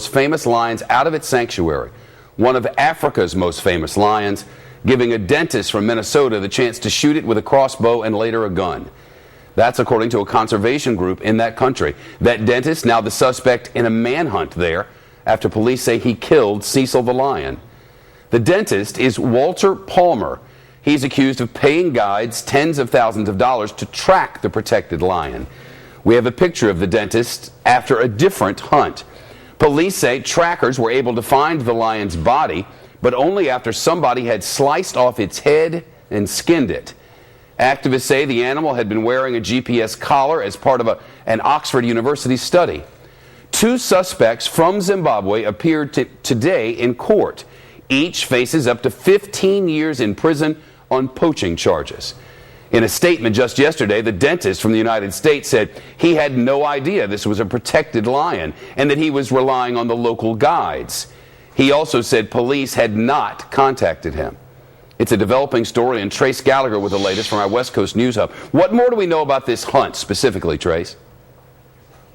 most famous lions out of its sanctuary, one of Africa's most famous lions, giving a dentist from Minnesota the chance to shoot it with a crossbow and later a gun. That's according to a conservation group in that country. That dentist now the suspect in a manhunt there after police say he killed Cecil the lion. The dentist is Walter Palmer. He's accused of paying guides tens of thousands of dollars to track the protected lion. We have a picture of the dentist after a different hunt. Police say trackers were able to find the lion's body, but only after somebody had sliced off its head and skinned it. Activists say the animal had been wearing a GPS collar as part of an Oxford University study. Two suspects from Zimbabwe appeared today in court. Each faces up to 15 years in prison on poaching charges. In a statement just yesterday, the dentist from the United States said he had no idea this was a protected lion and that he was relying on the local guides. He also said police had not contacted him. It's a developing story, and Trace Gallagher with the latest from our West Coast News Hub. What more do we know about this hunt specifically, Trace?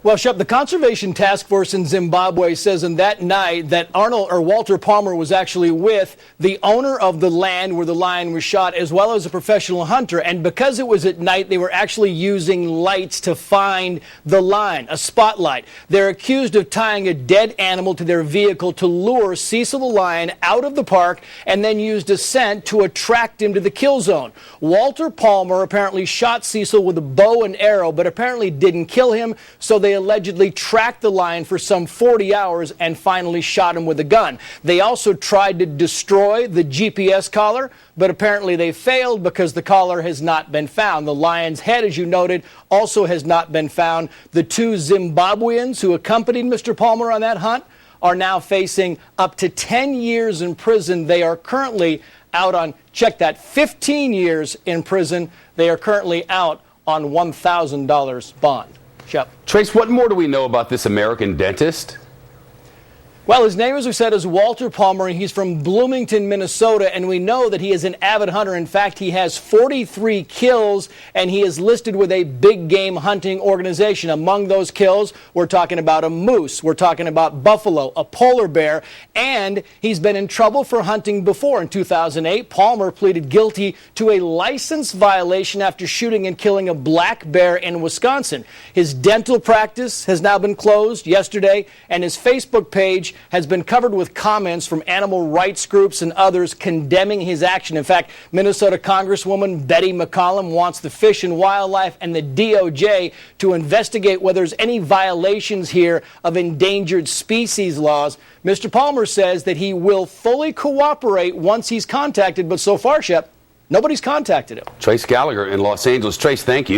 Well, Shep, the Conservation Task Force in Zimbabwe says in that night that Walter Palmer was actually with the owner of the land where the lion was shot, as well as a professional hunter. And because it was at night, they were actually using lights to find the lion, a spotlight. They're accused of tying a dead animal to their vehicle to lure Cecil the lion out of the park and then used a scent to attract him to the kill zone. Walter Palmer apparently shot Cecil with a bow and arrow, but apparently didn't kill him, so they allegedly tracked the lion for some 40 hours and finally shot him with a gun. They also tried to destroy the GPS collar, but apparently they failed because the collar has not been found. The lion's head, as you noted, also has not been found. The two Zimbabweans who accompanied Mr. Palmer on that hunt are now facing up to 10 years in prison. They are currently out on, check that, 15 years in prison. They are currently out on $1,000 bond. Shep. Trace, what more do we know about this American dentist? Well, his name, as we said, is Walter Palmer, and he's from Bloomington, Minnesota, and we know that he is an avid hunter. In fact, he has 43 kills, and he is listed with a big game hunting organization. Among those kills, we're talking about a moose, we're talking about buffalo, a polar bear, and he's been in trouble for hunting before. In 2008, Palmer pleaded guilty to a license violation after shooting and killing a black bear in Wisconsin. His dental practice has now been closed yesterday, and his Facebook page has been covered with comments from animal rights groups and others condemning his action. In fact, Minnesota Congresswoman Betty McCollum wants the Fish and Wildlife and the DOJ to investigate whether there's any violations here of endangered species laws. Mr. Palmer says that he will fully cooperate once he's contacted, but so far, Shep, nobody's contacted him. Trace Gallagher in Los Angeles. Trace, thank you.